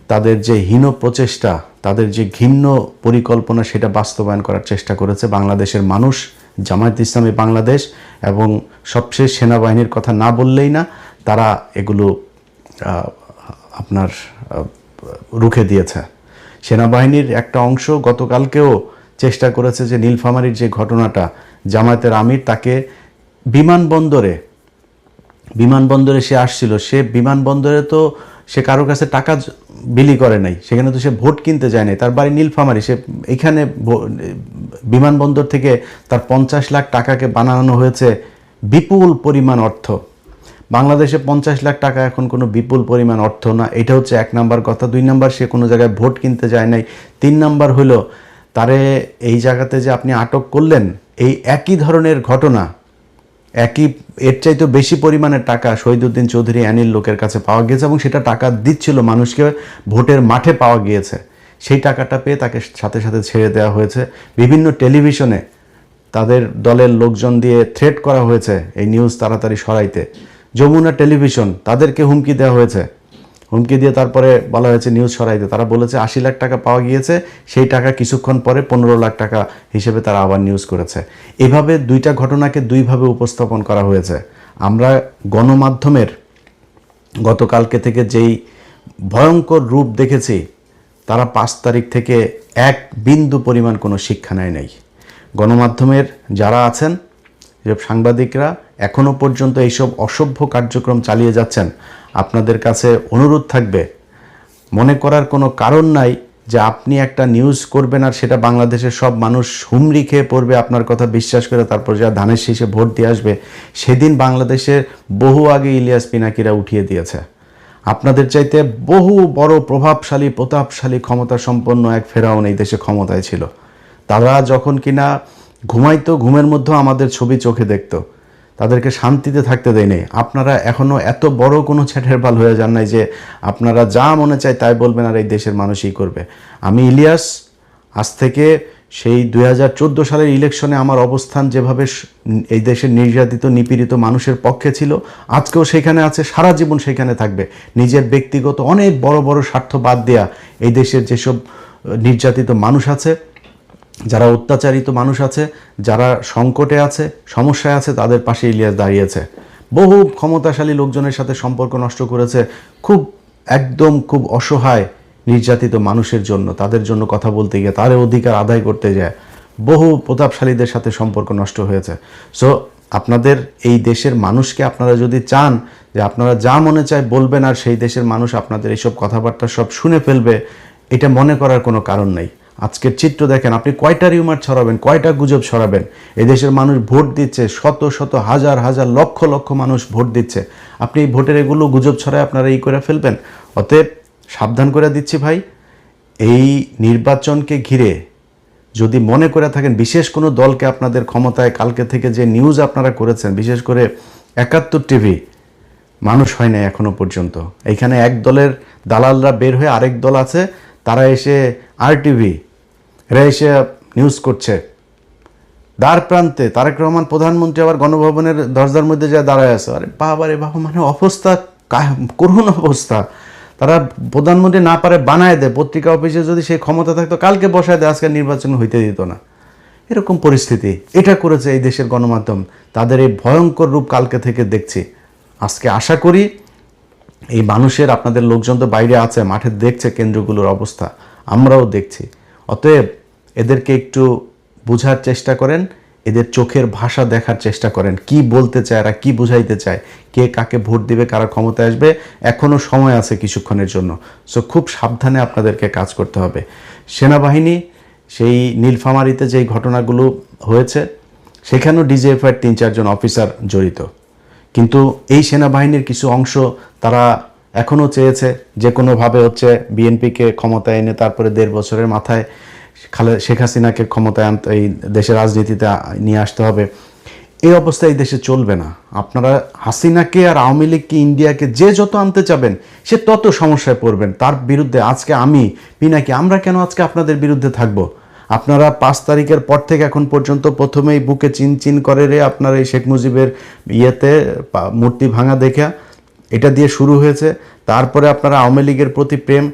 তাদের যে হীন প্রচেষ্টা, তাদের যে ঘৃণ্য পরিকল্পনা, সেটা বাস্তবায়ন করার চেষ্টা করেছে বাংলাদেশের মানুষ, জামায়াত ইসলামী বাংলাদেশ এবং সবশেষ সেনাবাহিনীর কথা না বললেই না। তারা এগুলো আপনার রুখে দিয়েছে। সেনাবাহিনীর একটা অংশ গতকালকেও চেষ্টা করেছে যে নীলফামারীর যে ঘটনাটা, জামায়াতের আমির তাকে বিমানবন্দরে সে আসছিল, সে বিমানবন্দরে তো সে কারোর কাছে টাকা বিলি করে নাই, সেখানে তো সে ভোট কিনতে যায় নাই, তার বাড়ি নীলফামারী, সে এখানে বিমানবন্দর থেকে তার 50 লাখ টাকাকে বানানো হয়েছে বিপুল পরিমাণ অর্থ। বাংলাদেশে 50 লাখ টাকা এখন কোনো বিপুল পরিমাণ অর্থ না, এটা হচ্ছে 1 নাম্বার কথা। 2 নাম্বার, সে কোনো জায়গায় ভোট কিনতে যায় নাই। 3 নাম্বার হলো তারে এই জায়গাতে যে আপনি আটক করলেন, এই একই ধরনের ঘটনা, এর চাইতে বেশি পরিমাণের টাকা শহীদুদ্দিন চৌধুরী অ্যানির লোকের কাছে পাওয়া গিয়েছে এবং সেটা টাকা দিচ্ছিল মানুষকে, ভোটের মাঠে পাওয়া গিয়েছে। সেই টাকাটা পেয়ে তাকে সাথে সাথে ছেড়ে দেওয়া হয়েছে। বিভিন্ন টেলিভিশনে তাদের দলের লোকজন দিয়ে থ্রেট করা হয়েছে এই নিউজ তাড়াতাড়ি সরাইতে। যমুনা টেলিভিশন, তাদেরকে হুমকি দেওয়া হয়েছে, হুমকি দিয়ে তারপরে বলা হয়েছে নিউজ সরাইতে। তারা বলেছে 80 লাখ টাকা পাওয়া গিয়েছে, সেই টাকা কিছুক্ষণ পরে 15 লাখ টাকা হিসেবে তারা আবার নিউজ করেছে। এভাবে দুইটা ঘটনাকে দুইভাবে উপস্থাপন করা হয়েছে। আমরা গণমাধ্যমের গতকালকে থেকে যেই ভয়ঙ্কর রূপ দেখেছি, তারা 5 তারিখ থেকে 1 বিন্দু পরিমাণ কোনো শিক্ষা নেয় নাই। গণমাধ্যমের যারা আছেন, যে সাংবাদিকরা এখনও পর্যন্ত এইসব অসভ্য কার্যক্রম চালিয়ে যাচ্ছেন, আপনাদের কাছে অনুরোধ থাকবে, মনে করার কোনো কারণ নাই যে আপনি একটা নিউজ করবেন আর সেটা বাংলাদেশের সব মানুষ হুমড়ি খেয়ে পড়বে, আপনার কথা বিশ্বাস করে তারপর যা ধানের শীষে ভোট দিয়ে আসবে। সেদিন বাংলাদেশের বহু আগে ইলিয়াস পিনাকিরা উঠিয়ে দিয়েছে। আপনাদের চাইতে বহু বড় প্রতাপশালী ক্ষমতা সম্পন্ন এক ফেরাউন এই দেশে ক্ষমতায় ছিল। তারা যখন কিনা ঘুমাইতো, ঘুমের মধ্যেও আমাদের ছবি চোখে দেখতো, তাদেরকে শান্তিতে থাকতে দেয়নি। আপনারা এখনও এত বড় কোনো ছেটের বাল হয়ে যান নাই যে আপনারা যা মনে চায় তাই বলবেন আর এই দেশের মানুষই করবে। আমি ইলিয়াস, আজ থেকে সেই 2014 সালের ইলেকশনে আমার অবস্থান যেভাবে এই দেশের নির্যাতিত নিপীড়িত মানুষের পক্ষে ছিল, আজকেও সেখানে আছে, সারা জীবন সেখানে থাকবে। নিজের ব্যক্তিগত অনেক বড় বড় স্বার্থ বাদ দেয়া এই দেশের যেসব নির্যাতিত মানুষ আছে, যারা অত্যাচারিত মানুষ আছে, যারা সংকটে আছে, সমস্যায় আছে, তাদের পাশে ইলিয়াস দাঁড়িয়েছে। বহু ক্ষমতাশালী লোকজনের সাথে সম্পর্ক নষ্ট করেছে, খুব অসহায় নির্যাতিত মানুষের জন্য, তাদের জন্য কথা বলতে গিয়ে, তার অধিকার আদায় করতে যায় বহু প্রতাপশালীদের সাথে সম্পর্ক নষ্ট হয়েছে। সো আপনাদের এই দেশের মানুষকে আপনারা যদি চান যে আপনারা যা মনে চায় বলবেন আর সেই দেশের মানুষ আপনাদের এইসব কথাবার্তা সব শুনে ফেলবে, এটা মনে করার কোনো কারণ নেই। আজকের চিত্র দেখেন, আপনি কয়টা রিউমার ছড়াবেন, কয়টা গুজব ছড়াবেন? এদেশের মানুষ ভোট দিচ্ছে, শত শত হাজার হাজার লক্ষ লক্ষ মানুষ ভোট দিচ্ছে। আপনি এই ভোটের এগুলো গুজব ছড়ায় আপনারা এই করে ফেলবেন। অতএব সাবধান করে দিচ্ছি ভাই, এই নির্বাচনকে ঘিরে যদি মনে করে থাকেন বিশেষ কোনো দলকে আপনাদের ক্ষমতায়, কালকে থেকে যে নিউজ আপনারা করেছেন, বিশেষ করে 71 টিভি, মানুষ হয় না এখনো পর্যন্ত। এইখানে এক দলের দালালরা বের হয়ে আরেক দল আছে, তারা এসে RTV এরা এসে নিউজ করছে। দ্বার প্রান্তে তারেক রহমান প্রধানমন্ত্রী আবার গণভবনের দরজার মধ্যে যা দাঁড়ায় আছে। আরে বাবা রে বাবা, মানে অবস্থা করুণ অবস্থা। তারা প্রধানমন্ত্রী না পারে বানায় দেয়, পত্রিকা অফিসে যদি সেই ক্ষমতা থাকতো কালকে বসায় দেয়, আজকে নির্বাচন হইতে দিত না। এরকম পরিস্থিতি এটা করেছে এই দেশের গণমাধ্যম। তাদের এই ভয়ঙ্কর রূপ কালকে থেকে দেখছি। আজকে আশা করি এই মানুষের, আপনাদের লোকজন তো বাইরে আছে, মাঠে দেখছে কেন্দ্রগুলোর অবস্থা, আমরাও দেখছি। অতএব এদেরকে একটু বোঝার চেষ্টা করেন, এদের চোখের ভাষা দেখার চেষ্টা করেন, কি বলতে চায় এরা, কি বুঝাইতে চায়, কে কাকে ভোট দিবে, কারা ক্ষমতায় আসবে, এখনও সময় আছে কিছুক্ষণের জন্য। সো খুব সাবধানে আপনাদেরকে কাজ করতে হবে। সেনাবাহিনী সেই নীলফামারীতে যেই ঘটনাগুলো হয়েছে, সেখানেও DGFI 3-4 জন অফিসার জড়িত, কিন্তু এই সেনাবাহিনীর কিছু অংশ তারা এখনও চেয়েছে যে কোনোভাবে হচ্ছে বিএনপিকে ক্ষমতায় এনে তারপরে 1.5 বছরের মাথায় শেখ হাসিনাকে ক্ষমতায় আনতে, এই দেশের রাজনীতিতে নিয়ে আসতে হবে। এই অবস্থায় এই দেশে চলবে না। আপনারা হাসিনাকে আর আওয়ামী লীগকে, ইন্ডিয়াকে যে যত আনতে চাবেন সে তত সমস্যায় পড়বেন। তার বিরুদ্ধে আজকে আমি পিনাকি, আমরা কেন আজকে আপনাদের বিরুদ্ধে থাকবো? আপনারা 5 তারিখের পর থেকে এখন পর্যন্ত প্রথমেই বুকে চিন করে রে আপনার এই শেখ মুজিবের ইয়েতে মূর্তি ভাঙা দেখা, এটা দিয়ে শুরু হয়েছে। তারপরে আপনারা আওয়ামী লীগের প্রতি প্রেম,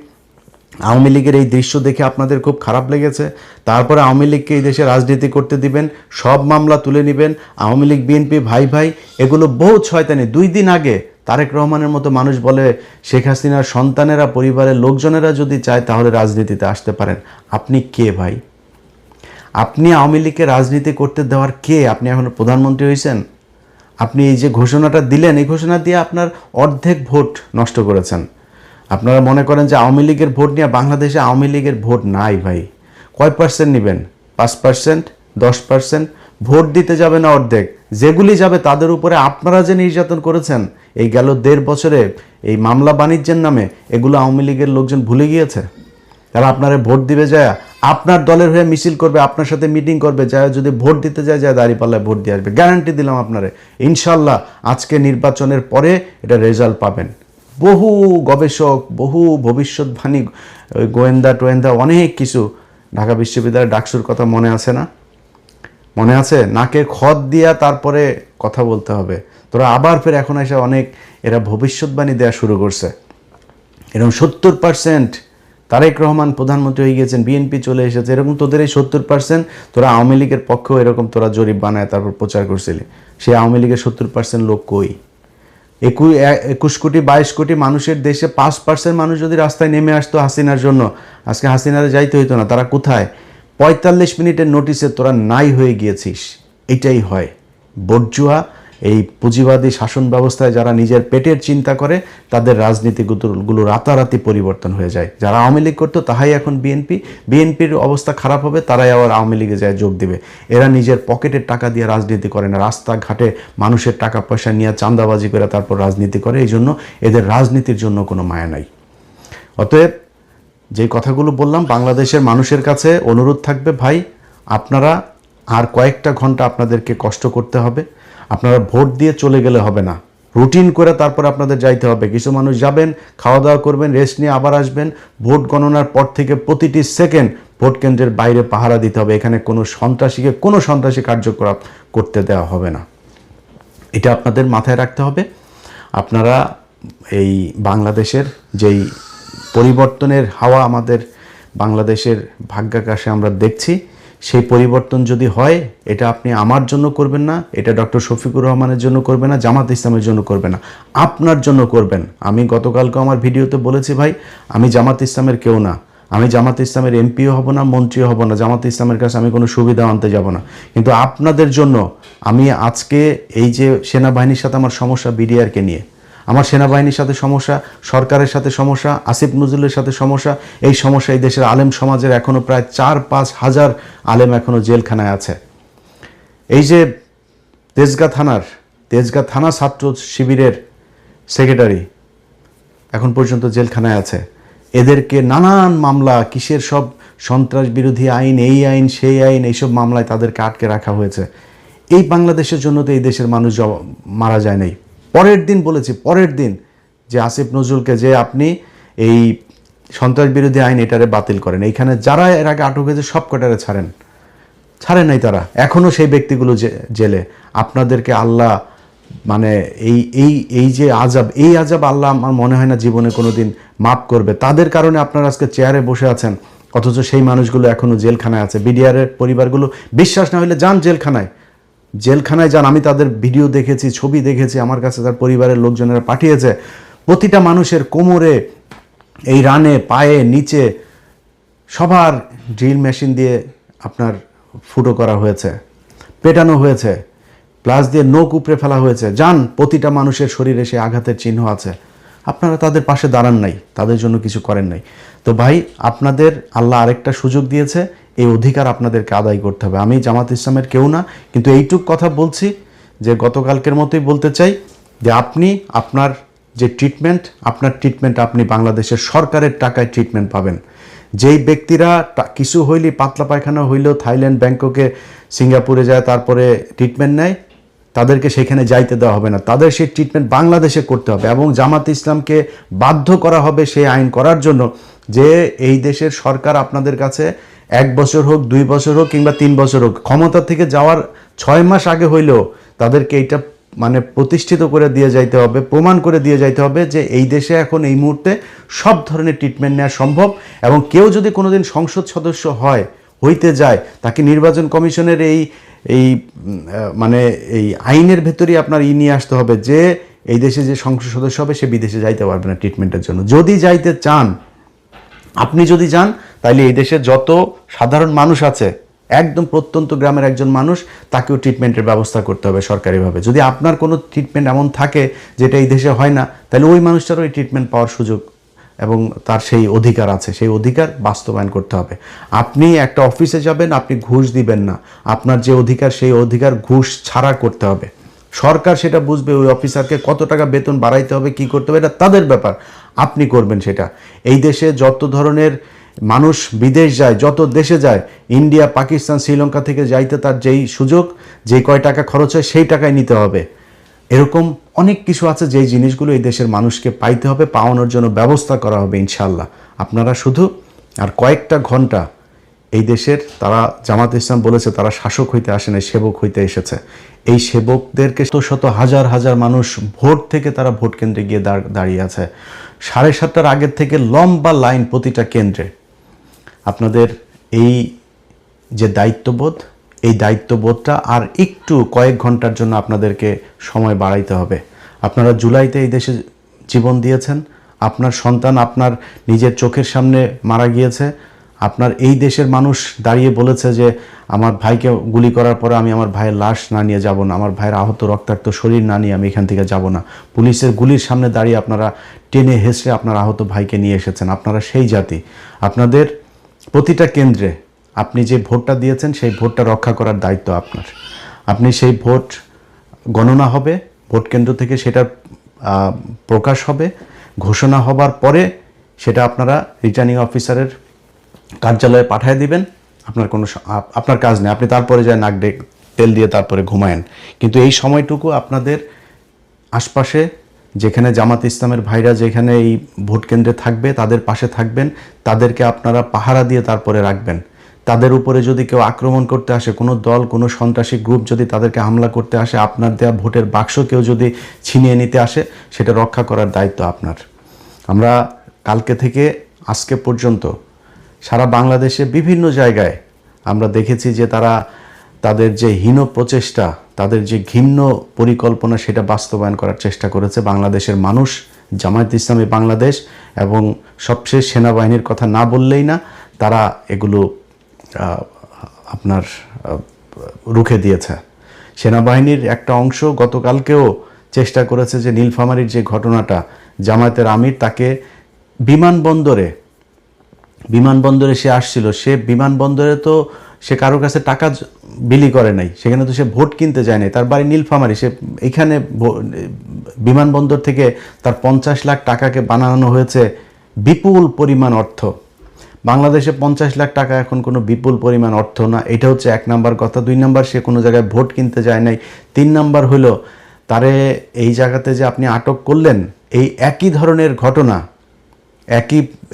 আওয়ামী লীগের এই দৃশ্য দেখে আপনাদের খুব খারাপ লেগেছে, তারপরে আওয়ামী লীগকে এই দেশে রাজনীতি করতে দিবেন, সব মামলা তুলে নেবেন, আওয়ামী লীগ বিএনপি ভাই ভাই, এগুলো বহু শয়তানি। 2 দিন আগে তারেক রহমানের মতো মানুষ বলে শেখ হাসিনার সন্তানেরা, পরিবারের লোকজনেরা যদি চায় তাহলে রাজনীতিতে আসতে পারেন। আপনি কে ভাই? আপনি আওয়ামী লীগকে রাজনীতি করতে দেওয়ার কে? আপনি এখন প্রধানমন্ত্রী হয়েছেন, আপনি এই যে ঘোষণাটা দিলেন, এই ঘোষণা দিয়ে আপনার অর্ধেক ভোট নষ্ট করেছেন। আপনারা মনে করেন যে আওয়ামী লীগের ভোট নিয়ে, বাংলাদেশে আওয়ামী লীগের ভোট নাই ভাই। কয় পার্সেন্ট নেবেন? 5%, 10%? ভোট দিতে যাবে না অর্ধেক, যেগুলি যাবে তাদের উপরে আপনারা যে নির্যাতন করেছেন এই গেল 1.5 বছরে, এই মামলা বাণিজ্যের নামে, এগুলো আওয়ামী লীগের লোকজন ভুলে গিয়েছে। তারা আপনারা ভোট দিবে যায়, আপনার দলের হয়ে মিছিল করবে, আপনার সাথে মিটিং করবে, যায় যদি ভোট দিতে যায় দাঁড়িপাল্লায় ভোট দিয়ে আসবে। গ্যারান্টি দিলাম আপনারে, ইনশাল্লাহ আজকে নির্বাচনের পরে এটা রেজাল্ট পাবেন। বহু গবেষক, বহু ভবিষ্যৎবাণী, গোয়েন্দা টোয়েন্দা, অনেক কিছু, ঢাকা বিশ্ববিদ্যালয়ের ডাকসুর কথা মনে আছে না? মনে আছে? নাকে খত দিয়া তারপরে কথা বলতে হবে। তোরা আবার ফের এখন এসে অনেক এরা ভবিষ্যৎবাণী দেওয়া শুরু করছে। এরকম 70% তারেক রহমান প্রধানমন্ত্রী হয়ে গিয়েছেন, বিএনপি চলে এসেছে, এরকম তোদের এই 70% তোরা আওয়ামী লীগের পক্ষেও এরকম তোরা জরিপ বানায় তারপর প্রচার করছিলি। সেই আওয়ামী লীগের 70% লোক কই? 21 কোটি 22 কোটি মানুষের দেশে 5% মানুষ যদি রাস্তায় নেমে আসতো হাসিনার জন্য, আজকে হাসিনারে যাইতে হইতো না। তারা কোথায়? 45 মিনিটের নোটিসে তোরা নাই হয়ে গিয়েছিস। এটাই হয় বর্জুয়া। এই পুঁজিবাদী শাসন ব্যবস্থায় যারা নিজের পেটের চিন্তা করে তাদের রাজনীতিগুলো রাতারাতি পরিবর্তন হয়ে যায়। যারা আওয়ামী লীগ করতো তাহাই এখন বিএনপির অবস্থা খারাপ হবে, তারাই আবার আওয়ামী লীগে যায় যোগ দিবে। এরা নিজের পকেটের টাকা দিয়ে রাজনীতি করে না, রাস্তাঘাটে মানুষের টাকা পয়সা নিয়ে চাঁদাবাজি করে তারপর রাজনীতি করে। এই জন্য এদের রাজনীতির জন্য কোনো মায়া নাই। অতএব যে কথাগুলো বললাম, বাংলাদেশের মানুষের কাছে অনুরোধ থাকবে, ভাই আপনারা আর কয়েকটা ঘন্টা আপনাদেরকে কষ্ট করতে হবে। আপনারা ভোট দিয়ে চলে গেলে হবে না, রুটিন করে তারপর আপনাদের যাইতে হবে। কিছু মানুষ যাবেন, খাওয়া দাওয়া করবেন, রেস্ট নিয়ে আবার আসবেন। ভোট গণনার পর থেকে প্রতিটি সেকেন্ড ভোট কেন্দ্রের বাইরে পাহারা দিতে হবে। এখানে কোনো সন্ত্রাসী কার্যকলাপ করতে দেওয়া হবে না। এটা আপনাদের মাথায় রাখতে হবে। আপনারা এই বাংলাদেশের যেই পরিবর্তনের হাওয়া আমাদের বাংলাদেশের ভাগ্যাকাশে আমরা দেখছি, সেই পরিবর্তন যদি হয়, এটা আপনি আমার জন্য করবেন না, এটা ডক্টর শফিকুর রহমানের জন্য করবেন না, জামাত ইসলামের জন্য করবেন না, আপনার জন্য করবেন। আমি গতকালকে আমার ভিডিওতে বলেছি, ভাই আমি জামাত ইসলামের কেউ না, আমি জামাত ইসলামের এমপিও হব না, মন্ত্রীও হব না, জামাত ইসলামের কাছে আমি কোনো সুবিধা আনতে যাব না। কিন্তু আপনাদের জন্য আমি আজকে এই যে সেনাবাহিনীর সাথে আমার সমস্যা, বিডিআরকে নিয়ে আমার সেনাবাহিনীর সাথে সমস্যা, সরকারের সাথে সমস্যা, আসিফ নজরুলের সাথে সমস্যা, এই সমস্যা এই দেশের আলেম সমাজের এখনও প্রায় 4-5 হাজার আলেম এখনও জেলখানায় আছে। এই যে তেজগাঁ থানা ছাত্র শিবিরের সেক্রেটারি এখন পর্যন্ত জেলখানায় আছে। এদেরকে নানান মামলা, কিসের সব সন্ত্রাস বিরোধী আইন, এই আইন সেই আইন, এইসব মামলায় তাদেরকে আটকে রাখা হয়েছে। এই বাংলাদেশের জন্য তো এই দেশের মানুষ মারা যায় নাই। পরের দিন বলেছি, পরের দিন যে আসিফ নজরুলকে যে আপনি এই সন্ত্রাস বিরোধী আইন এটারে বাতিল করেন, এইখানে যারা এর আগে আটক হয়েছে সব কটারে ছাড়েন নাই তারা, এখনও সেই ব্যক্তিগুলো জেলে। আপনাদেরকে আল্লাহ মানে এই যে আজাব আল্লাহ আমার মনে হয় না জীবনে কোনো দিন মাফ করবে। তাদের কারণে আপনারা আজকে চেয়ারে বসে আছেন, অথচ সেই মানুষগুলো এখনও জেলখানায় আছে। বিডিআরের পরিবারগুলো বিশ্বাস না হলে যান জেলখানায় যান। আমি তাদের ভিডিও দেখেছি, ছবি দেখেছি, আমার কাছে তার পরিবারের লোকজনেরা পাঠিয়েছে। প্রতিটা মানুষের কোমরে, এই রানে, পায়ে, নিচে সবার ড্রিল মেশিন দিয়ে আপনার ফুটো করা হয়েছে, পেটানো হয়েছে, প্লাস দিয়ে নখ উপড়ে ফেলা হয়েছে। যান, প্রতিটা মানুষের শরীরে সেই আঘাতের চিহ্ন আছে। আপনারা তাদের পাশে দাঁড়ান নাই, তাদের জন্য কিছু করেন নাই। তো ভাই আপনাদের আল্লাহ আরেকটা সুযোগ দিয়েছে, এই অধিকার আপনাদেরকে আদায় করতে হবে। আমি জামাত ইসলামের কেউ না, কিন্তু এইটুক কথা বলছি যে গতকালকের মতোই বলতে চাই যে আপনি আপনার যে ট্রিটমেন্ট আপনি বাংলাদেশের সরকারের টাকায় ট্রিটমেন্ট পাবেন। যেই ব্যক্তিরা কিছু হইলে, পাতলা পায়খানা হইলেও থাইল্যান্ড, ব্যাংককে, সিঙ্গাপুরে যায় তারপরে ট্রিটমেন্ট নেয়, তাদেরকে সেখানে যাইতে দেওয়া হবে না। তাদের সেই ট্রিটমেন্ট বাংলাদেশে করতে হবে এবং জামাত ইসলামকে বাধ্য করা হবে সেই আইন করার জন্য যে এই দেশের সরকার আপনাদের কাছে 1 বছর হোক, 2 বছর হোক কিংবা 3 বছর হোক, ক্ষমতা থেকে যাওয়ার 6 মাস আগে হইলেও তাদেরকে এইটা মানে প্রতিষ্ঠিত করে দিয়ে যাইতে হবে, প্রমাণ করে দিয়ে যাইতে হবে যে এই দেশে এখন এই মুহূর্তে সব ধরনের ট্রিটমেন্ট নেওয়া সম্ভব। এবং কেউ যদি কোনোদিন সংসদ সদস্য হইতে যায়, তাকে নির্বাচন কমিশনের এই মানে এই আইনের ভেতরেই আপনার নিয়ে আসতে হবে যে এই দেশে যে সংসদ সদস্য হবে সে বিদেশে যাইতে পারবে না ট্রিটমেন্টের জন্য। যদি যাইতে চান, আপনি যদি যান, তাহলে এই দেশে যত সাধারণ মানুষ আছে, একদম প্রত্যন্ত গ্রামের একজন মানুষ, তাকেও ট্রিটমেন্টের ব্যবস্থা করতে হবে সরকারিভাবে। যদি আপনার কোনো ট্রিটমেন্ট এমন থাকে যেটা এই দেশে হয় না, তাহলে ওই মানুষটারও এই ট্রিটমেন্ট পাওয়ার সুযোগ এবং তার সেই অধিকার আছে, সেই অধিকার বাস্তবায়ন করতে হবে। আপনি একটা অফিসে যাবেন, আপনি ঘুষ দিবেন না, আপনার যে অধিকার সেই অধিকার ঘুষ ছাড়া করতে হবে। সরকার সেটা বুঝবে, ওই অফিসারকে কত টাকা বেতন বাড়াইতে হবে, কি করতে হবে, এটা তাদের ব্যাপার, আপনি করবেন সেটা। এই দেশে যত ধরনের মানুষ বিদেশ যায়, যত দেশে যায়, ইন্ডিয়া, পাকিস্তান, শ্রীলঙ্কা থেকে যাইতে তার যেই সুযোগ, যে কয় টাকা খরচ হয় সেই টাকায় নিতে হবে। এরকম অনেক কিছু আছে যেই জিনিসগুলো এই দেশের মানুষকে পাইতে হবে, পাওয়ানোর জন্য ব্যবস্থা করা হবে ইনশাল্লাহ। আপনারা শুধু আর কয়েকটা ঘন্টা এই দেশের, তারা জামাত ইসলাম বলেছে তারা শাসক হইতে আসে না, সেবক হইতে এসেছে। এই সেবকদেরকে শত শত হাজার হাজার মানুষ ভোট থেকে তারা ভোট কেন্দ্রে গিয়ে দাঁড়িয়ে আছে। 7:30টার আগের থেকে লম্বা লাইন প্রতিটা কেন্দ্রে। আপনাদের এই যে দায়িত্ববোধ, এই দায়িত্ববোধটা আর একটু কয়েক ঘন্টার জন্য আপনাদেরকে সময় বাড়াইতে হবে। আপনারা জুলাইতে এই দেশে জীবন দিয়েছেন, আপনার সন্তান আপনার নিজের চোখের সামনে মারা গিয়েছে, আপনার এই দেশের মানুষ দাঁড়িয়ে বলেছে যে আমার ভাইকে গুলি করার পরে আমি আমার ভাইয়ের লাশ না নিয়ে যাব না, আমার ভাইয়ের আহত রক্তাক্ত শরীর না নিয়ে আমি এখান থেকে যাব না। পুলিশের গুলির সামনে দাঁড়িয়ে আপনারা টেনে হেসড়ে আপনার আহত ভাইকে নিয়ে এসেছেন। আপনারা সেই জাতি। আপনাদের প্রতিটা কেন্দ্রে আপনি যে ভোটটা দিয়েছেন সেই ভোটটা রক্ষা করার দায়িত্ব আপনার। আপনি সেই ভোট গণনা হবে, ভোট কেন্দ্র থেকে সেটা প্রকাশ হবে, ঘোষণা হবার পরে সেটা আপনারা রিটার্নিং অফিসারের কার্যালয়ে পাঠিয়ে দিবেন। আপনার কাজ নেই, আপনি তারপরে যায় নাক তেল দিয়ে তারপরে ঘুমায়েন। কিন্তু এই সময়টুকু আপনাদের আশপাশে যেখানে জামাত ইসলামের ভাইরা যেখানে এই ভোট কেন্দ্রে থাকবে তাদের পাশে থাকবেন, তাদেরকে আপনারা পাহারা দিয়ে তারপরে রাখবেন। তাদের উপরে যদি কেউ আক্রমণ করতে আসে, কোনো দল, কোনো সন্ত্রাসী গ্রুপ যদি তাদেরকে হামলা করতে আসে, আপনার দেওয়া ভোটের বাক্স কেউ যদি ছিনিয়ে নিতে আসে, সেটা রক্ষা করার দায়িত্ব আপনার। আমরা কালকে থেকে আজকে পর্যন্ত সারা বাংলাদেশে বিভিন্ন জায়গায় আমরা দেখেছি যে তারা তাদের যে হীন প্রচেষ্টা, তাদের যে ঘৃণ্য পরিকল্পনা, সেটা বাস্তবায়ন করার চেষ্টা করেছে বাংলাদেশের মানুষ, জামায়াত ইসলামী বাংলাদেশ এবং সবশেষ সেনাবাহিনীর কথা না বললেই না, তারা এগুলো আপনার রুখে দিয়েছে। সেনাবাহিনীর একটা অংশ গতকালকেও চেষ্টা করেছে যে নীলফামারীর যে ঘটনাটা, জামায়াতের আমির তাকে বিমানবন্দরে সে আসছিল, সে বিমানবন্দরে তো সে কারোর কাছে টাকা বিলি করে নাই, সেখানে তো সে ভোট কিনতে যায় নাই, তার বাড়ি নীলফামারী, সে এখানে বিমানবন্দর থেকে তার 50 লাখ টাকাকে বানানো হয়েছে বিপুল পরিমাণ অর্থ। বাংলাদেশে 50 লাখ টাকা এখন কোনো বিপুল পরিমাণ অর্থ না, এটা হচ্ছে 1 নাম্বার কথা। 2 নাম্বার, সে কোনো জায়গায় ভোট কিনতে যায় নাই। 3 নাম্বার হলো তারে এই জায়গাতে যে আপনি আটক করলেন, এই একই ধরনের ঘটনা,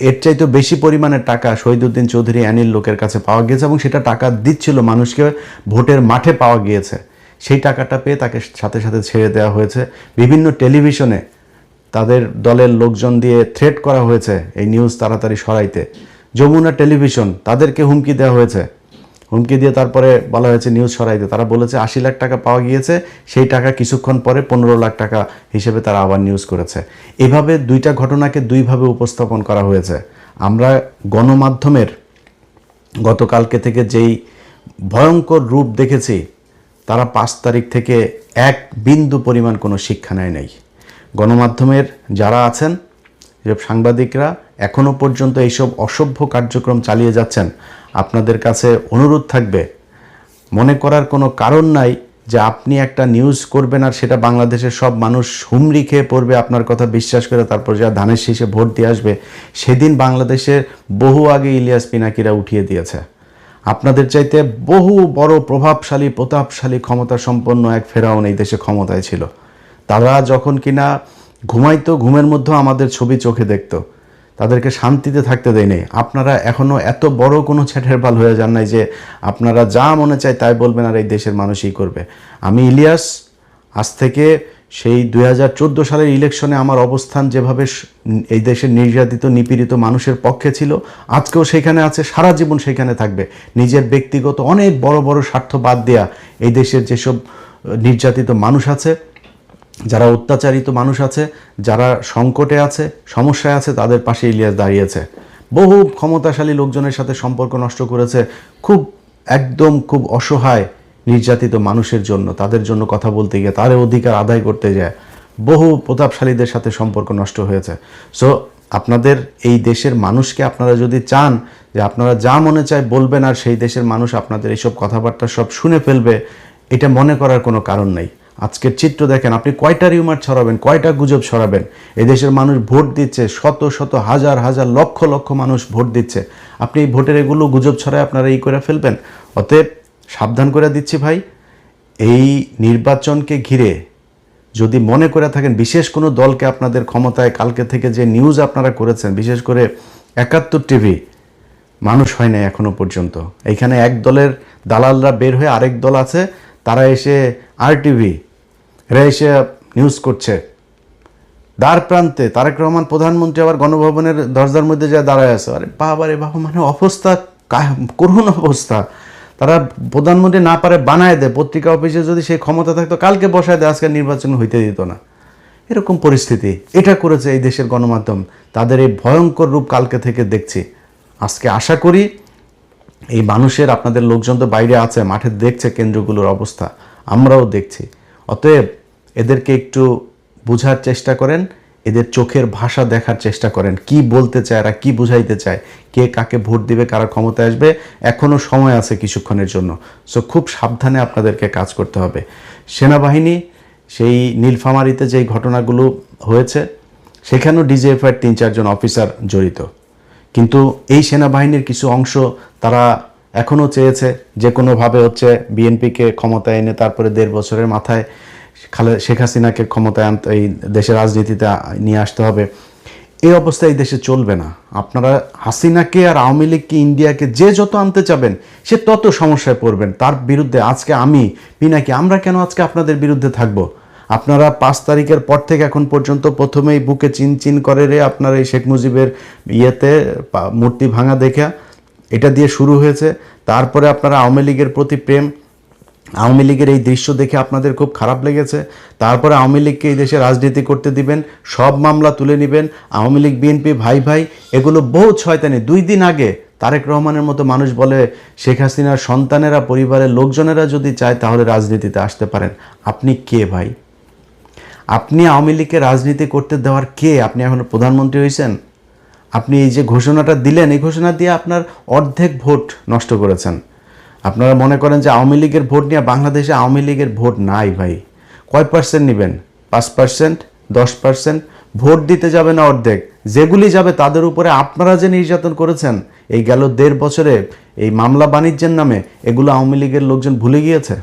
এর চাইতে বেশি পরিমাণের টাকা শহীদুদ্দিন চৌধুরী অ্যানির লোকের কাছে পাওয়া গিয়েছে এবং সেটা টাকা দিচ্ছিল মানুষকে, ভোটের মাঠে পাওয়া গিয়েছে। সেই টাকাটা পেয়ে তাকে সাথে সাথে ছেড়ে দেওয়া হয়েছে। বিভিন্ন টেলিভিশনে তাদের দলের লোকজন দিয়ে থ্রেট করা হয়েছে এই নিউজ তাড়াতাড়ি সরাইতে। যমুনা টেলিভিশন, তাদেরকে হুমকি দেওয়া হয়েছে, হুমকি দিয়ে তারপরে বলা হয়েছে নিউজ সরাইতে। তারা বলেছে 80 লাখ টাকা পাওয়া গিয়েছে, সেই টাকা কিছুক্ষণ পরে 15 লাখ টাকা হিসেবে তারা আবার নিউজ করেছে। এভাবে 2টা ঘটনাকে 2ভাবে উপস্থাপন করা হয়েছে। আমরা গণমাধ্যমের গতকালকে থেকে যেই ভয়ঙ্কর রূপ দেখেছি, তারা 5 তারিখ থেকে 1 বিন্দু পরিমাণ কোনো শিক্ষা নেয় নাই। গণমাধ্যমের যারা আছেন, যেসব সাংবাদিকরা এখনও পর্যন্ত এইসব অসভ্য কার্যক্রম চালিয়ে যাচ্ছেন, আপনাদের কাছে অনুরোধ থাকবে, মনে করার কোনো কারণ নাই যে আপনি একটা নিউজ করবেন আর সেটা বাংলাদেশের সব মানুষ হুমড়ি খেয়ে পড়বে আপনার কথা বিশ্বাস করে, তারপর যা ধানের শীষে ভোট দিয়ে আসবে। সেদিন বাংলাদেশের বহু আগে ইলিয়াস পিনাকিরা উঠিয়ে দিয়েছে। আপনাদের চাইতে বহু বড় প্রভাবশালী, প্রতাপশালী, ক্ষমতা সম্পন্ন এক ফেরাউন এই দেশে ক্ষমতায় ছিল। তারা যখন কিনা ঘুমাইতো, ঘুমের মধ্যেও আমাদের ছবি চোখে দেখতো, তাদেরকে শান্তিতে থাকতে দেয় নেই। আপনারা এখনও এত বড় কোনো ছেটের বাল হয়ে যান নাই যে আপনারা যা মনে চায় তাই বলবেন আর এই দেশের মানুষই করবে। আমি ইলিয়াস, আজ থেকে সেই 2014 সালের ইলেকশনে আমার অবস্থান যেভাবে এই দেশের নির্যাতিত নিপীড়িত মানুষের পক্ষে ছিল, আজকেও সেখানে আছে, সারা জীবন সেখানে থাকবে। নিজের ব্যক্তিগত অনেক বড় বড় স্বার্থ বাদ দেয়া এই দেশের যেসব নির্যাতিত মানুষ আছে, যারা অত্যাচারিত মানুষ আছে, যারা সংকটে আছে, সমস্যায় আছে, তাদের পাশে ইলিয়াস দাঁড়িয়েছে। বহু ক্ষমতাশালী লোকজনের সাথে সম্পর্ক নষ্ট করেছে, খুব অসহায় নির্যাতিত মানুষের জন্য, তাদের জন্য কথা বলতে গিয়ে, তাদের অধিকার আদায় করতে যায় বহু প্রতাপশালীদের সাথে সম্পর্ক নষ্ট হয়েছে। সো আপনাদের এই দেশের মানুষকে আপনারা যদি চান যে আপনারা যা মনে চায় বলবেন আর সেই দেশের মানুষ আপনাদের এইসব কথাবার্তা সব শুনে ফেলবে, এটা মনে করার কোনো কারণ নেই। আজকের চিত্র দেখেন, আপনি কয়টা রিউমার ছড়াবেন, কয়টা গুজব ছড়াবেন? এই দেশের মানুষ ভোট দিচ্ছে, শত শত হাজার হাজার লক্ষ লক্ষ মানুষ ভোট দিচ্ছে। আপনি এই ভোটের এগুলো গুজব ছড়ায় আপনারা এই করে ফেলবেন। অতএব সাবধান করে দিচ্ছি ভাই, এই নির্বাচনকে ঘিরে যদি মনে করে থাকেন বিশেষ কোনো দলকে আপনাদের ক্ষমতায়, কালকে থেকে যে নিউজ আপনারা করেছেন, বিশেষ করে 71 টিভি, মানুষ হয় না এখনো পর্যন্ত। এইখানে এক দলের দালালরা বের হয়ে আরেক দল আছে, তারা এসে RTV, এরা এসে নিউজ করছে। দ্বার প্রান্তে তারেক রহমান প্রধানমন্ত্রী আবার গণভবনের দরজার মধ্যে যা দাঁড়ায় আছে। আরে বাবা রে বাবা, মানে অবস্থা করুণ অবস্থা। তারা প্রধানমন্ত্রী না পারে বানায় দেয়, পত্রিকা অফিসে যদি সেই ক্ষমতা থাকতো কালকে বসায় দেয়, আজকে নির্বাচন হইতে দিত না। এরকম পরিস্থিতি এটা করেছে এই দেশের গণমাধ্যম। তাদের এই ভয়ঙ্কর রূপ কালকে থেকে দেখছি। আজকে আশা করি এই মানুষের, আপনাদের লোকজন তো বাইরে আছে, মাঠে দেখছে কেন্দ্রগুলোর অবস্থা, আমরাও দেখছি। অতএব এদেরকে একটু বোঝার চেষ্টা করেন, এদের চোখের ভাষা দেখার চেষ্টা করেন, কি বলতে চায় এরা, কি বুঝাইতে চায়, কে কাকে ভোট দিবে, কারা ক্ষমতায় আসবে, এখনও সময় আছে কিছুক্ষণের জন্য। সো খুব সাবধানে আপনাদেরকে কাজ করতে হবে। সেনাবাহিনী সেই নীলফামারীতে যেই ঘটনাগুলো হয়েছে, সেখানেও DGFI 3-4 জন অফিসার জড়িত। কিন্তু এই সেনাবাহিনীর কিছু অংশ তারা এখনও চেয়েছে যে কোনোভাবে বিএনপিকে ক্ষমতায় এনে তারপরে 1.5 বছরের মাথায় শেখ হাসিনাকে ক্ষমতায় আনতে, এই দেশের রাজনীতিতে নিয়ে আসতে হবে। এই অবস্থায় এই দেশে চলবে না। আপনারা হাসিনাকে আর আওয়ামী লীগকে, ইন্ডিয়াকে যে যত আনতে চাবেন, সে তত সমস্যায় পড়বেন। তার বিরুদ্ধে আজকে আমি পিনাকি, আমরা কেন আজকে আপনাদের বিরুদ্ধে থাকবো? আপনারা 5 তারিখের পর থেকে এখন পর্যন্ত প্রথমেই বুকে চিন করে আপনার এই শেখ মুজিবের মূর্তি ভাঙা দেখা, এটা দিয়ে শুরু হয়েছে। তারপরে আপনারা আওয়ামী লীগের প্রতি প্রেম, আওয়ামী লীগের এই দৃশ্য দেখে আপনাদের খুব খারাপ লেগেছে। তারপরে আওয়ামী লীগকে এই দেশে রাজনীতি করতে দিবেন, সব মামলা তুলে নেবেন। আওয়ামী লীগ বিএনপি ভাই ভাই, এগুলো বহুত শয়তানি। 2 দিন আগে তারেক রহমানের মতো মানুষ বলে শেখ হাসিনার সন্তানেরা, পরিবারের লোকজনেরা যদি চায় তাহলে রাজনীতিতে আসতে পারেন। আপনি কে ভাই? আপনি আওয়ামী লীগকে রাজনীতি করতে দেওয়ার কে? আপনি এখন প্রধানমন্ত্রী হয়েছেন। আপনি এই যে ঘোষণাটা দিলেন, এই ঘোষণা দিয়ে আপনার অর্ধেক ভোট নষ্ট করেছেন। আপনারা মনে করেন যে আওয়ামী লীগের ভোট নিয়ে, বাংলাদেশে আওয়ামী লীগের ভোট নাই ভাই। কয় পার্সেন্ট নেবেন? 5%, 10%? ভোট দিতে যাবে না অর্ধেক। যেগুলি যাবে তাদের উপরে আপনারা যে নির্যাতন করেছেন এই গেল 1.5 বছরে, এই মামলা বাণিজ্যের নামে, এগুলো আওয়ামী লীগের লোকজন ভুলে গিয়েছে।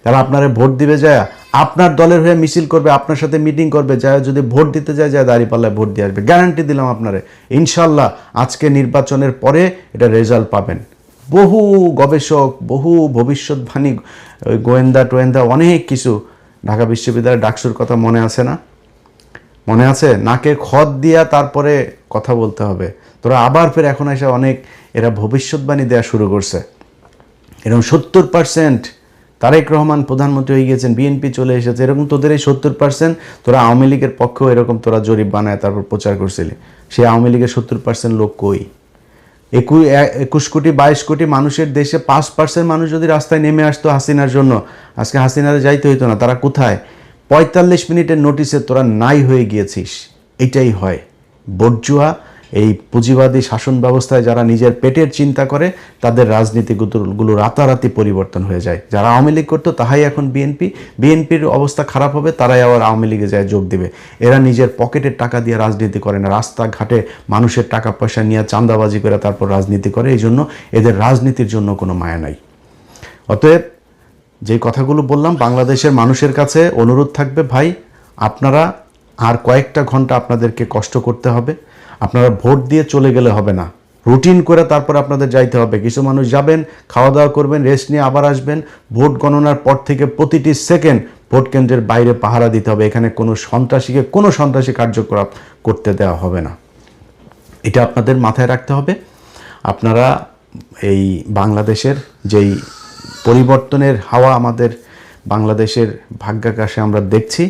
তারা আপনারা ভোট দিবে যায়, আপনার দলের হয়ে মিছিল করবে, আপনার সাথে মিটিং করবে, যায় যদি ভোট দিতে যায় দাঁড়িপাল্লায় ভোট দিয়ে আসবে। গ্যারান্টি দিলাম আপনারে, ইনশাল্লাহ আজকে নির্বাচনের পরে এটা রেজাল্ট পাবেন। বহু গবেষক, বহু ভবিষ্যৎবাণী, গোয়েন্দা টোয়েন্দা, অনেক কিছু, ঢাকা বিশ্ববিদ্যালয়ের ডাকসুর কথা মনে আছে না? মনে আছে? নাকে খত দিয়া তারপরে কথা বলতে হবে। তোরা আবার ফের এখন এসে অনেক এরা ভবিষ্যৎবাণী দেওয়া শুরু করছে। এরকম 70% তারেক রহমান প্রধানমন্ত্রী হয়ে গিয়েছেন, বিএনপি চলে এসেছে, এরকম তোদের এই 70% তোরা আওয়ামী লীগের পক্ষেও এরকম তোরা জরিপ বানায় তারপর প্রচার করছিলি। সে আওয়ামী লীগের 70% লোক কই? 21 কোটি 22 কোটি মানুষের দেশে 5% মানুষ যদি রাস্তায় নেমে আসতো হাসিনার জন্য, আজকে হাসিনারে যাইতে হইতো না। তারা কোথায়? 45 মিনিটের নোটিসে তোরা নাই হয়ে গিয়েছিস। এটাই হয় বর্জুয়া। এই পুঁজিবাদী শাসন ব্যবস্থায় যারা নিজের পেটের চিন্তা করে, তাদের রাজনীতিগুলো রাতারাতি পরিবর্তন হয়ে যায়। যারা আওয়ামী লীগ করতো তাহাই এখন বিএনপির অবস্থা খারাপ হবে, তারাই আবার আওয়ামী লীগে যায় যোগ দিবে। এরা নিজের পকেটের টাকা দিয়ে রাজনীতি করে না, রাস্তাঘাটে মানুষের টাকা পয়সা নিয়ে চাঁদাবাজি করে তারপর রাজনীতি করে। এই জন্য এদের রাজনীতির জন্য কোনো মায়া নাই। অতএব যে কথাগুলো বললাম, বাংলাদেশের মানুষের কাছে অনুরোধ থাকবে, ভাই আপনারা আর কয়েকটা ঘন্টা আপনাদেরকে কষ্ট করতে হবে। আপনারা ভোট দিয়ে চলে গেলে হবে না, রুটিন করে তারপর আপনাদের যাইতে হবে। কিছু মানুষ যাবেন, খাওয়া দাওয়া করবেন, রেস্ট নিয়ে আবার আসবেন। ভোট গণনার পর থেকে প্রতিটি সেকেন্ড ভোট কেন্দ্রের বাইরে পাহারা দিতে হবে, এখানে কোনো সন্ত্রাসীকে কোনো সন্ত্রাসী কার্যকলাপ করতে দেওয়া হবে না। এটা আপনাদের মাথায় রাখতে হবে। আপনারা এই বাংলাদেশের যেই পরিবর্তনের হাওয়া আমাদের বাংলাদেশের ভাগ্যাকাশে আমরা দেখছি,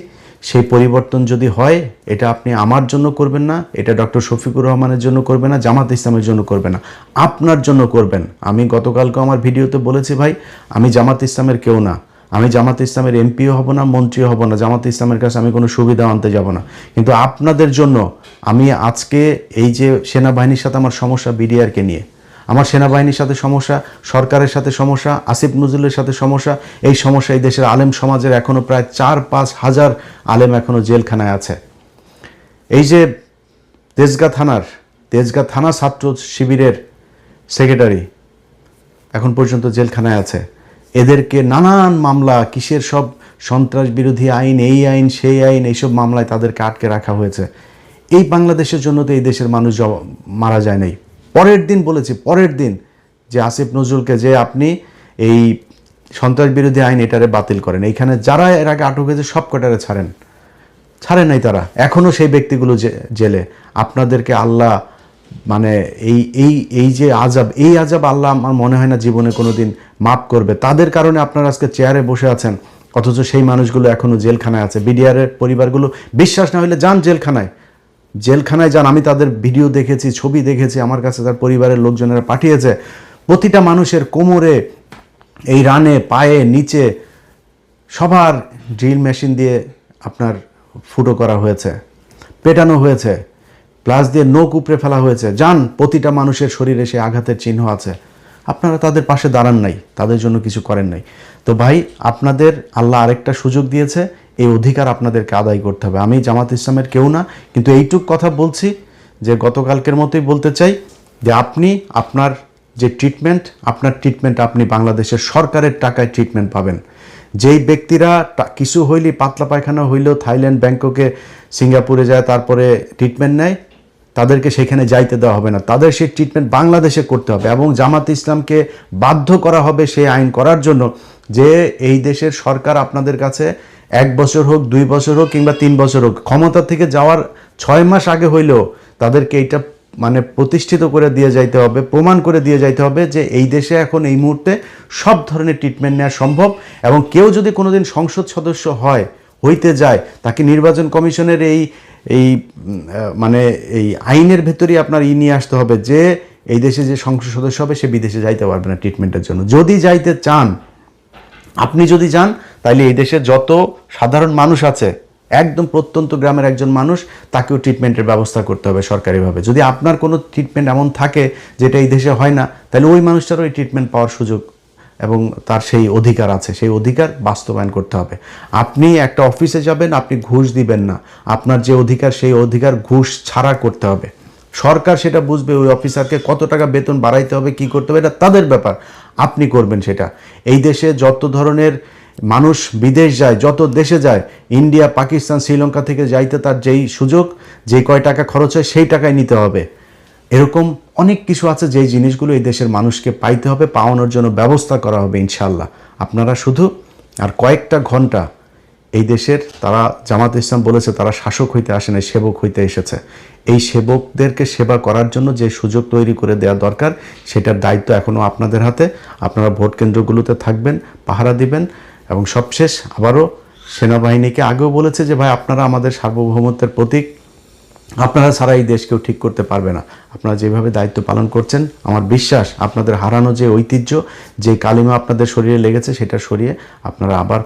সেই পরিবর্তন যদি হয়, এটা আপনি আমার জন্য করবেন না, এটা ডক্টর শফিকুর রহমানের জন্য করবেন না, জামাত ইসলামের জন্য করবেন না, আপনার জন্য করবেন। আমি গতকালকে আমার ভিডিওতে বলেছি, ভাই আমি জামাত ইসলামের কেউ না, আমি জামাত ইসলামের এমপিও হব না, মন্ত্রীও হব না, জামাত ইসলামের কাছে আমি কোনো সুবিধা আনতে যাব না, কিন্তু আপনাদের জন্য আমি আজকে এই যে সেনাবাহিনীর সাথে আমার সমস্যা, বিডিআরকে নিয়ে আমার সেনাবাহিনীর সাথে সমস্যা, সরকারের সাথে সমস্যা, আসিফ নজরুলের সাথে সমস্যা, এই সমস্যা এই দেশের আলেম সমাজের এখনও প্রায় 4-5 হাজার আলেম এখনও জেলখানায় আছে। এই যে তেজগাঁ থানা ছাত্র শিবিরের সেক্রেটারি এখন পর্যন্ত জেলখানায় আছে। এদেরকে নানান মামলা, কিসের সব সন্ত্রাস বিরোধী আইন, এই আইন সেই আইন, এইসব মামলায় তাদেরকে আটকে রাখা হয়েছে। এই বাংলাদেশের জন্য তো এই দেশের মানুষ মারা যায় নাই। পরের দিন বলেছি, পরের দিন যে আসিফ নজরুলকে যে আপনি এই সন্ত্রাস বিরোধী আইন এটারে বাতিল করেন, এইখানে যারা এর আগে আটক হয়েছে সব কটারে ছাড়েন নাই তারা, এখনও সেই ব্যক্তিগুলো জেলে। আপনাদেরকে আল্লাহ মানে এই যে আযাব, এই আযাব আল্লাহ আমার মনে হয় না জীবনে কোনো দিন মাফ করবে। তাদের কারণে আপনারা আজকে চেয়ারে বসে আছেন, অথচ সেই মানুষগুলো এখনও জেলখানায় আছে। বিডিআরের পরিবারগুলো বিশ্বাস না হলে যান জেলখানায় যান। আমি তাদের ভিডিও দেখেছি, ছবি দেখেছি, আমার কাছে তার পরিবারের লোকজনেরা পাঠিয়েছে। প্রতিটা মানুষের কোমরে, এই রানে, পায়ে, নিচে সবার ড্রিল মেশিন দিয়ে আপনার ফুটো করা হয়েছে, পেটানো হয়েছে, প্লাস দিয়ে নখ উপড়ে ফেলা হয়েছে। যান, প্রতিটা মানুষের শরীরে সে আঘাতের চিহ্ন আছে। আপনারা তাদের পাশে দাঁড়ান নাই, তাদের জন্য কিছু করেন নাই। তো ভাই, আপনাদের আল্লাহ আরেকটা সুযোগ দিয়েছে, এই অধিকার আপনাদেরকে আদায় করতে হবে। আমি জামাত ইসলামের কেউ না, কিন্তু এইটুক কথা বলছি যে গতকালকের মতোই বলতে চাই যে আপনি আপনার যে ট্রিটমেন্ট, আপনার ট্রিটমেন্ট আপনি বাংলাদেশের সরকারের টাকায় ট্রিটমেন্ট পাবেন। যেই ব্যক্তিরা কিছু হইলে, পাতলা পায়খানা হইলেও থাইল্যান্ড, ব্যাংককে, সিঙ্গাপুরে যায় তারপরে ট্রিটমেন্ট নেয়, তাদেরকে সেখানে যাইতে দেওয়া হবে না, তাদের সেই ট্রিটমেন্ট বাংলাদেশে করতে হবে। এবং জামাত ইসলামকে বাধ্য করা হবে সেই আইন করার জন্য যে এই দেশের সরকার আপনাদের কাছে 1 বছর হোক, 2 বছর হোক কিংবা 3 বছর হোক, ক্ষমতা থেকে যাওয়ার 6 মাস আগে হইলেও তাদেরকে এইটা মানে প্রতিষ্ঠিত করে দিয়ে যাইতে হবে, প্রমাণ করে দিয়ে যাইতে হবে যে এই দেশে এখন এই মুহূর্তে সব ধরনের ট্রিটমেন্ট নেওয়া সম্ভব। এবং কেউ যদি কোনোদিন সংসদ সদস্য হইতে যায়, তাকে নির্বাচন কমিশনের এই মানে এই আইনের ভেতরেই আপনার নিয়ে আসতে হবে যে এই দেশে যে সংসদ সদস্য হবে সে বিদেশে যাইতে পারবে না ট্রিটমেন্টের জন্য। যদি যাইতে চান, আপনি যদি যান, তাইলে এই দেশে যত সাধারণ মানুষ আছে, একদম প্রত্যন্ত গ্রামের একজন মানুষ, তাকেও ট্রিটমেন্টের ব্যবস্থা করতে হবে সরকারিভাবে। যদি আপনার কোনো ট্রিটমেন্ট এমন থাকে যেটা এই দেশে হয় না, তাহলে ওই মানুষটারও এই ট্রিটমেন্ট পাওয়ার সুযোগ এবং তার সেই অধিকার আছে, সেই অধিকার বাস্তবায়ন করতে হবে। আপনি একটা অফিসে যাবেন, আপনি ঘুষ দিবেন না, আপনার যে অধিকার সেই অধিকার ঘুষ ছাড়া করতে হবে। সরকার সেটা বুঝবে, ওই অফিসারকে কত টাকা বেতন বাড়াইতে হবে, কি করতে হবে, এটা তাদের ব্যাপার, আপনি করবেন সেটা। এই দেশে যত ধরনের মানুষ বিদেশ যায়, যত দেশে যায়, ইন্ডিয়া, পাকিস্তান, শ্রীলঙ্কা থেকে যাইতে তার যেই সুযোগ, যে কয় টাকা খরচ হয় সেই টাকায় নিতে হবে। এরকম অনেক কিছু আছে যেই জিনিসগুলো এই দেশের মানুষকে পাইতে হবে, পাওয়ানোর জন্য ব্যবস্থা করা হবে ইনশাল্লাহ। আপনারা শুধু আর কয়েকটা ঘন্টা এই দেশের, তারা জামাত ইসলাম বলেছে তারা শাসক হইতে আসে না, সেবক হইতে এসেছে। এই সেবকদেরকে সেবা করার জন্য যে সুযোগ তৈরি করে দেওয়া দরকার, সেটার দায়িত্ব এখনও আপনাদের হাতে। আপনারা ভোট কেন্দ্রগুলোতে থাকবেন, পাহারা দিবেন। এবং সবশেষ আবারও সেনাবাহিনীকে আগেও বলেছে যে ভাই, আপনারা আমাদের সার্বভৌমত্বের প্রতীক, আপনারা ছাড়া এই দেশকেও ঠিক করতে পারবে না। আপনারা যেভাবে দায়িত্ব পালন করছেন, আমার বিশ্বাস আপনাদের হারানো যে ঐতিহ্য, যে কালিমা আপনাদের শরীরে লেগেছে, সেটা সরিয়ে আপনারা আবার